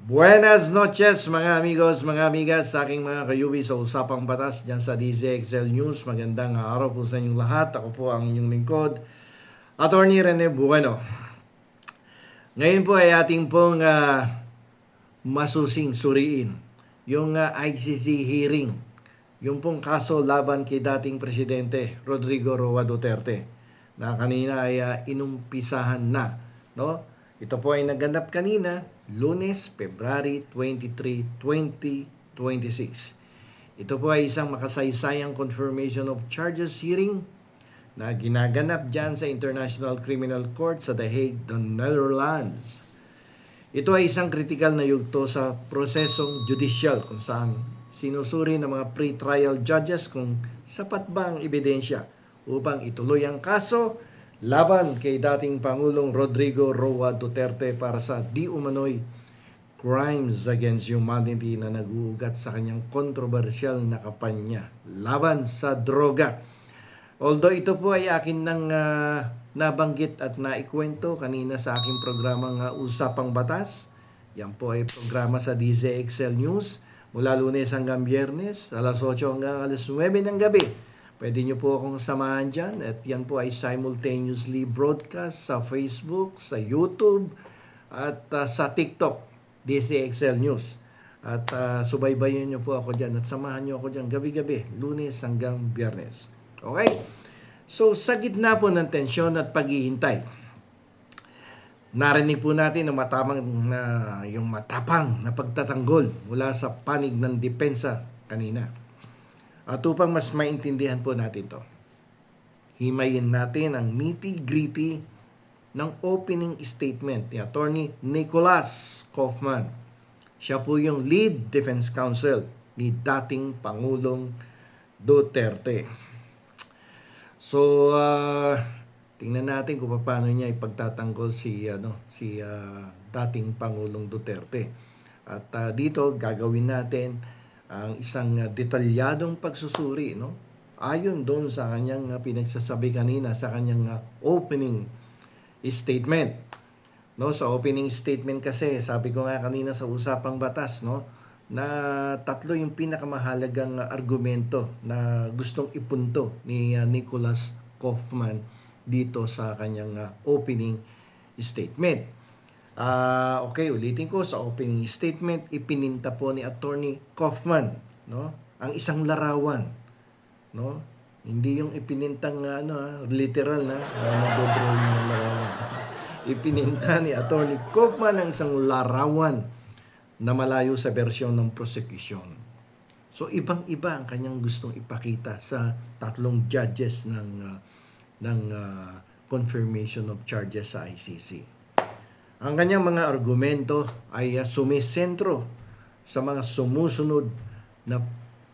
Buenas noches mga amigos, mga amigas, sa aking mga kayubi sa Usapang Batas dyan sa DZXL News. Magandang araw po sa inyong lahat. Ako po ang inyong lingkod, Attorney Rene Bueno. Ngayon po ay ating pong masusing suriin yung ICC hearing, yung pong kaso laban kay dating Presidente Rodrigo Roa Duterte na kanina ay inumpisahan na, no? Ito po ay naganap kanina, Lunes, February 23, 2026. Ito po ay isang makasaysayang confirmation of charges hearing na ginaganap dyan sa International Criminal Court sa The Hague, the Netherlands. Ito ay isang kritikal na yugto sa prosesong judicial kung saan sinusuri ng mga pre-trial judges kung sapat ba ang ebidensya upang ituloy ang kaso laban kay dating Pangulong Rodrigo Roa Duterte para sa di umano'y crimes against humanity na nag-uugat sa kanyang kontrobersyal na kampanya laban sa droga. Although ito po ay akin nang nabanggit at naikwento kanina sa aking programang Usapang Batas. Yan po ay programa sa DZXL News mula Lunes hanggang Biyernes, alas 8 hanggang alas 9 ng gabi. Pwede nyo po akong samahan dyan at yan po ay simultaneously broadcast sa Facebook, sa YouTube at sa TikTok, DZXL News. At subaybayan nyo po ako dyan at samahan nyo ako dyan gabi-gabi, Lunes hanggang Biyernes. Okay? So, sa gitna po ng tensyon at paghihintay, narinig po natin yung matapang na pagtatanggol mula sa panig ng depensa kanina. At upang mas maintindihan po natin to, himayin natin ang nitty-gritty ng opening statement ni Attorney Nicholas Kaufman. Siya po yung lead defense counsel ni dating Pangulong Duterte. So, tingnan natin kung paano niya ipagtatanggol si dating Pangulong Duterte. At dito gagawin natin ang isang detalyadong pagsusuri, no? Ayon doon sa kanyang pinagsasabi kanina sa kanyang opening statement. No, sa opening statement kasi, sabi ko nga kanina sa Usapang Batas, no, na tatlo yung pinakamahalagang argumento na gustong ipunto ni Nicholas Kaufman dito sa kanyang opening statement. Okay, ulitin ko, sa opening statement, ipininta po ni Attorney Kaufman, no, ang isang larawan, no? Hindi yung ipinintang literal na nag-drawing ng larawan. Ipininta ni Attorney Kaufman ang isang larawan na malayo sa bersyon ng prosecution. So ibang-iba ang kanyang gustong ipakita sa tatlong judges ng confirmation of charges sa ICC. Ang kanyang mga argumento ay sumisentro sa mga sumusunod na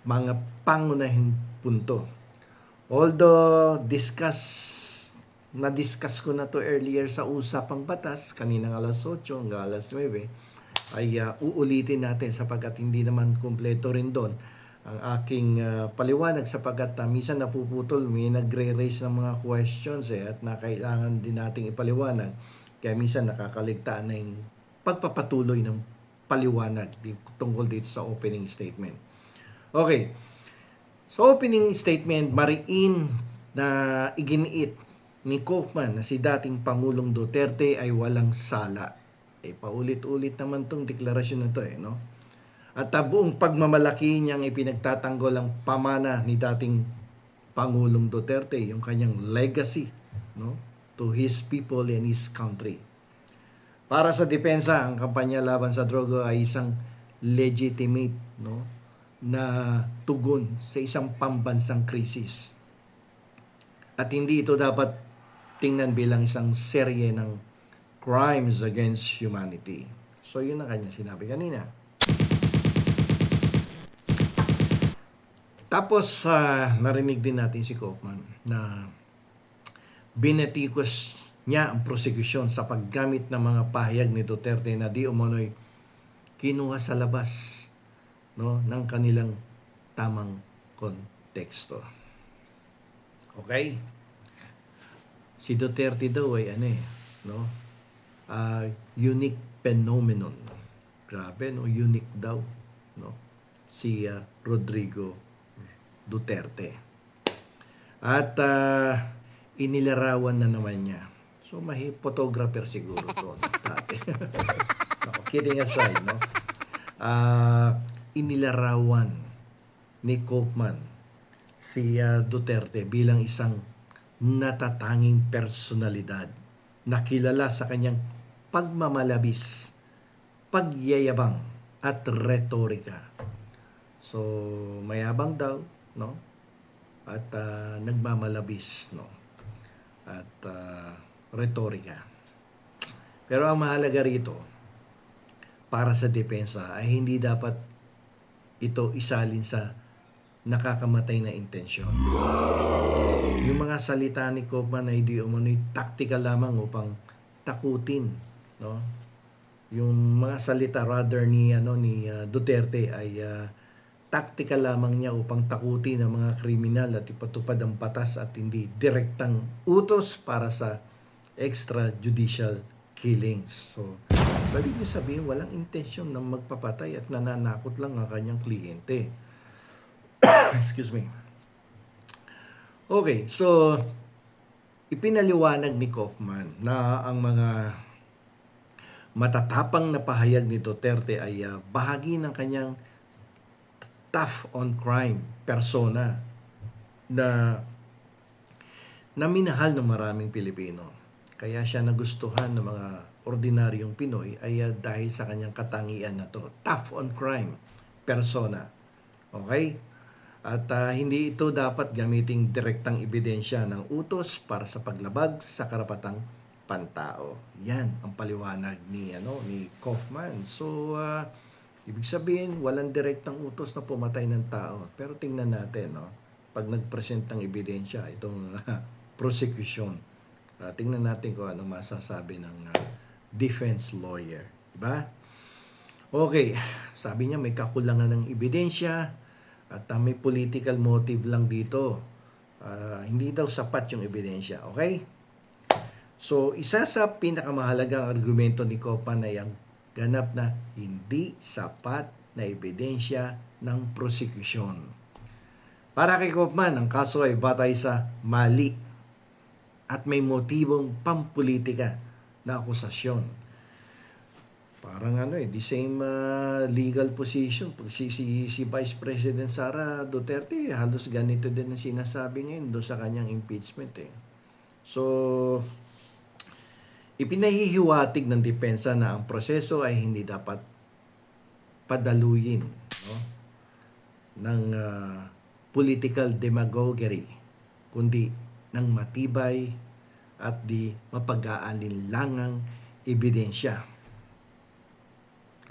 mga pangunahing punto. Although na-discuss ko na to earlier sa Usapang Batas, kaninang alas 8 hanggang alas 9, ay uulitin natin sapagkat hindi naman kumpleto rin doon ang aking paliwanag sapagkat minsan napuputol, may nagre-raise ng mga questions at na kailangan din nating ipaliwanag. Kaya minsan nakakaligtaan na yung pagpapatuloy ng paliwanag tungkol dito sa opening statement. Okay. So opening statement, mariin na iginiit ni Kaufman na si dating Pangulong Duterte ay walang sala. Paulit-ulit naman tong deklarasyon na to no? At buong pagmamalaki niyang ipinagtatanggol ang pamana ni dating Pangulong Duterte, yung kanyang legacy, no, to his people and his country. Para sa depensa, ang kampanya laban sa droga ay isang legitimate, no, na tugon sa isang pambansang krisis. At hindi ito dapat tingnan bilang isang serye ng crimes against humanity. So yun ang kanya sinabi kanina. Tapos narinig din natin si Kaufman na binetikos niya ang prosekusyon sa paggamit ng mga pahayag ni Duterte na di umano'y kinuha sa labas, no, ng kanilang tamang konteksto. Okay? Si Duterte daw ay unique phenomenon. Grabe, no? Unique daw, no? Si Rodrigo Duterte. At inilarawan na naman niya. So, photographer siguro to, no? Dati. No, kidding aside, no? Inilarawan ni Kaufman si Duterte bilang isang natatanging personalidad na kilala sa kanyang pagmamalabis, pagyayabang at retorika. So, mayabang daw, no? At nagmamalabis, no? At retorika. Pero ang mahalaga rito para sa depensa ay hindi dapat ito isalin sa nakakamatay na intensyon. Yung mga salita ni Kaufman ay di umano'y tactical lamang upang takutin, no? Yung mga salita rather ni Duterte ay tactical lamang niya upang takutin ang mga kriminal at ipatupad ang batas at hindi direktang utos para sa extrajudicial killings. So, sabihin walang intensyon na magpapatay at nananakot lang ang kanyang kliyente. Excuse me. Okay, so ipinaliwanag ni Kaufman na ang mga matatapang na pahayag ni Duterte ay bahagi ng kanyang tough on crime persona na minahal ng maraming Pilipino. Kaya siya nagustuhan ng mga ordinaryong Pinoy ay dahil sa kanyang katangian na to, tough on crime persona. Okay? At hindi ito dapat gamiting direktang ebidensya ng utos para sa paglabag sa karapatang pantao. Yan ang paliwanag ni Kaufman. So ibig sabihin walang direktang utos na pumatay ng tao. Pero tingnan natin, no, pag nagpresent ng ebidensya itong prosecution. Tingnan natin kung ano masasabi ng defense lawyer, diba? Okay, sabi niya may kakulangan ng ebidensya at may political motive lang dito. Hindi daw sapat yung ebidensya, okay? So, isa sa pinakamahalagang argumento ni Kaufman ay ang ganap na hindi sapat na ebidensya ng prosecution. Para kay Kaufman, ang kaso ay batay sa mali at may motibong pampolitika na akusasyon. Parang the same legal position. Si Vice President Sara Duterte, halos ganito din ang sinasabi ngayon doon sa kanyang impeachment. So, ipinahihiwatig ng depensa na ang proseso ay hindi dapat padaluyin, no, ng political demagoguery, kundi ng matibay at di mapag-aalinlangang ebidensya.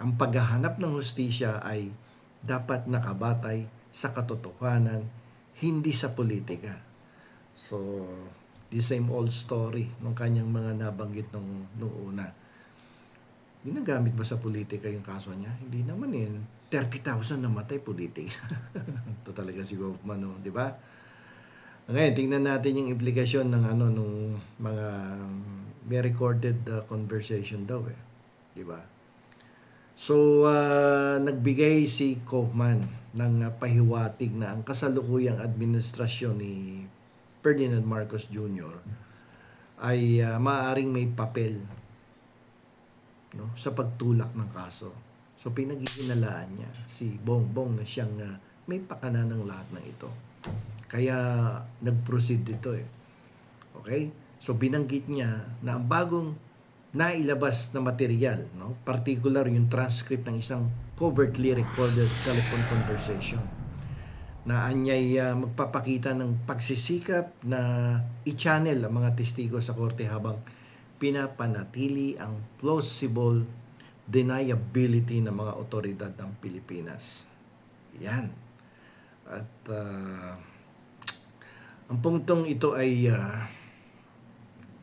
Ang paghahanap ng hustisya ay dapat nakabatay sa katotohanan, hindi sa politika. So, the same old story ng kanyang mga nabanggit nung una. Ginagamit ba sa politika yung kaso niya? Hindi naman 30,000 namatay politika. Ito talaga si Kaufman, no? Di ba? Ngayon, tingnan natin yung implikasyon ng nung mga may recorded conversation daw Di ba? So, nagbigay si Kaufman ng pahiwatig na ang kasalukuyang administrasyon ni Ferdinand Marcos Jr. ay maaaring may papel, no, sa pagtulak ng kaso. So, pinag-iinalaan niya si Bongbong na siyang may pakana ng lahat ng ito. Kaya, nag-proceed dito Okay? So, binanggit niya na ang bagong nailabas na material, no, particular yung transcript ng isang covertly recorded telephone conversation na anyay magpapakita ng pagsisikap na i-channel ang mga testigo sa korte habang pinapanatili ang plausible deniability ng mga otoridad ng Pilipinas. Yan. At ang punktong ito ay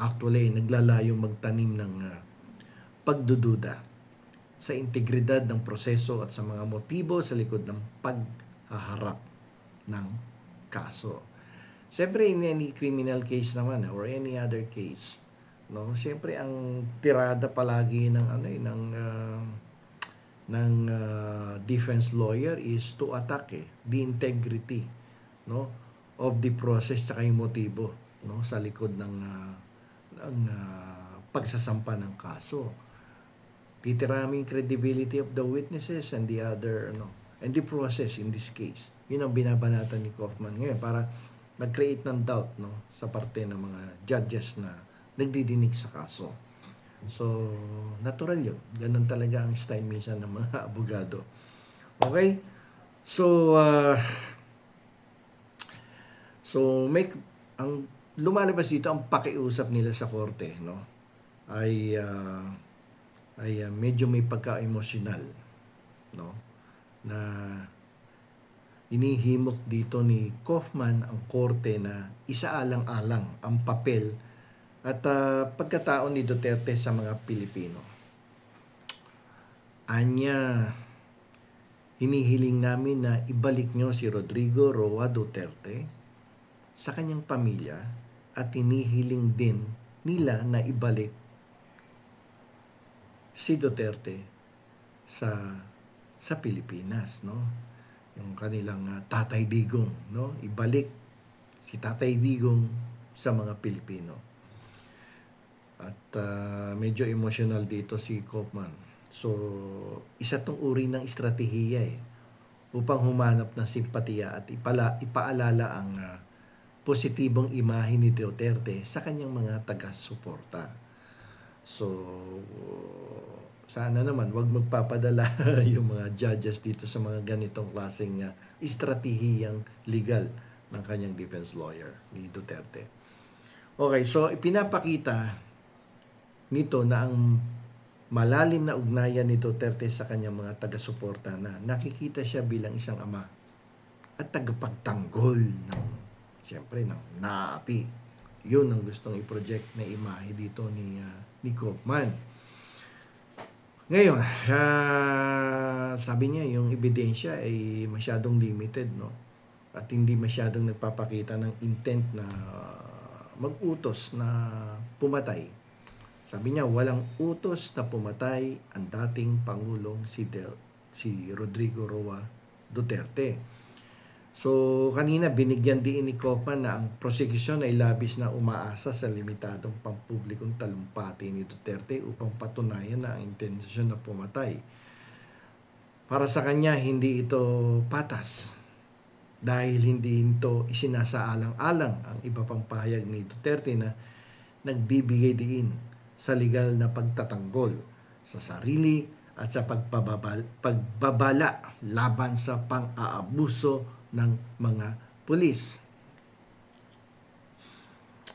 actually naglalayong magtanim ng pagdududa sa integridad ng proseso at sa mga motibo sa likod ng paghaharap ng kaso. Siyempre, in any criminal case naman or any other case, no, siyempre ang tirada palagi ng defense lawyer is to attack the integrity, no, of the process tsaka yung motibo, no, sa likod ng pagsasampa ng kaso. Titiraming credibility of the witnesses and and the process in this case. Yun ang binabanatan ni Kaufman ngayon para mag-create ng doubt, no, sa parte ng mga judges na nagdidinig sa kaso. So, natural yun. Ganun talaga ang style minsan ng mga abogado. Okay? So, ang lumalabas dito, ang pakiusap nila sa korte, no, ay medyo may pagka-emotional, no, na inihimok dito ni Kaufman ang korte na isaalang-alang ang papel at pagkatao ni Duterte sa mga Pilipino. Anya, hinihiling namin na ibalik nyo si Rodrigo Roa Duterte sa kanyang pamilya at hinihiling din nila na ibalik si Duterte sa Pilipinas, no? Yung kanilang Tatay Digong, no? Ibalik si Tatay Digong sa mga Pilipino. At medyo emotional dito si Kaufman. So, isa tong uri ng estratehiya upang humanap ng simpatiya at ipaalala ang positibong imahe ni Duterte sa kanyang mga taga-suporta. So, sana naman wag magpapadala yung mga judges dito sa mga ganitong klaseng estratehiyang legal ng kanyang defense lawyer ni Duterte. Okay, so ipinapakita nito na ang malalim na ugnayan ni Duterte sa kanyang mga taga-suporta na nakikita siya bilang isang ama at tagapagtanggol ng naapi. Yun ang gustong i-project na imahe dito ni Kaufman. Ngayon, sabi niya yung ebidensya ay masyadong limited, no? At hindi masyadong nagpapakita ng intent na mag-utos na pumatay. Sabi niya, walang utos na pumatay ang dating Pangulong si Rodrigo Roa Duterte. So, kanina binigyan din ni Kaufman na ang prosekusyon ay labis na umaasa sa limitadong pampublikong talumpati ni Duterte upang patunayan na ang intensyon na pumatay. Para sa kanya, hindi ito patas dahil hindi ito isinasaalang-alang ang iba pang pahayag ni Duterte na nagbibigay diin sa legal na pagtatanggol sa sarili at sa pagbabala laban sa pang-aabuso ng mga pulis.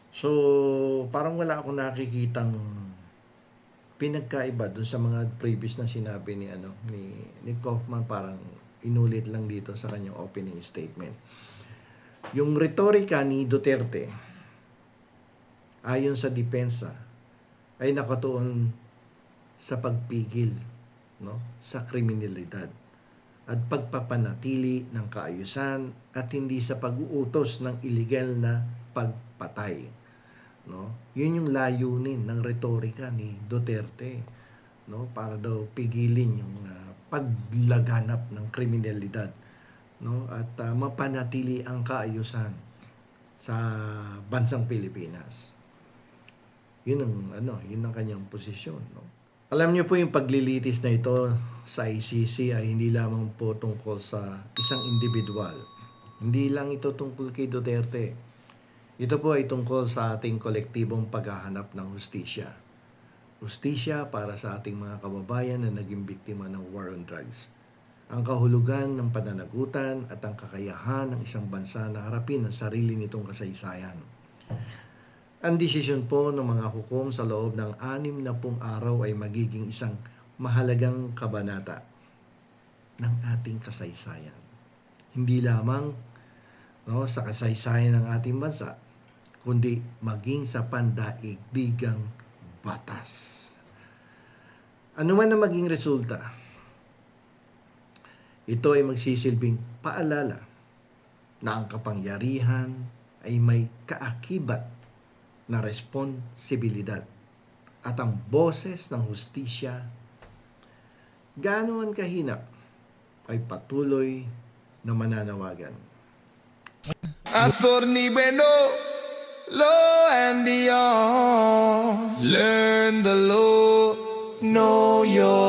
So, parang wala akong nakikitang pinagkaiba dun sa mga previous na sinabi ni Kaufman. Parang inulit lang dito sa kanyang opening statement. Yung retorika ni Duterte ayon sa depensa ay nakatuon sa pagpigil, no, sa kriminalidad at pagpapanatili ng kaayusan at hindi sa pag-uutos ng illegal na pagpatay, no? Yun yung layunin ng retorika ni Duterte, no, para daw pigilin yung paglaganap ng kriminalidad, no, at mapanatili ang kaayusan sa bansang Pilipinas. Yun ang kanyang posisyon, no? Alam niyo po yung paglilitis na ito sa ICC ay hindi lamang po tungkol sa isang individual. Hindi lang ito tungkol kay Duterte. Ito po ay tungkol sa ating kolektibong paghahanap ng hustisya. Hustisya para sa ating mga kababayan na naging biktima ng war on drugs. Ang kahulugan ng pananagutan at ang kakayahan ng isang bansa na harapin ang sarili nitong kasaysayan. Ang desisyon po ng mga hukom sa loob ng 60 araw ay magiging isang mahalagang kabanata ng ating kasaysayan. Hindi lamang, no, sa kasaysayan ng ating bansa, kundi maging sa pandaigdigang batas. Ano man ang maging resulta, ito ay magsisilbing paalala na ang kapangyarihan ay may kaakibat na responsibilidad at ang boses ng hustisya gaano man kahina, ay patuloy na mananawagan. Attorney Bueno, law and beyond. Learn the law, know your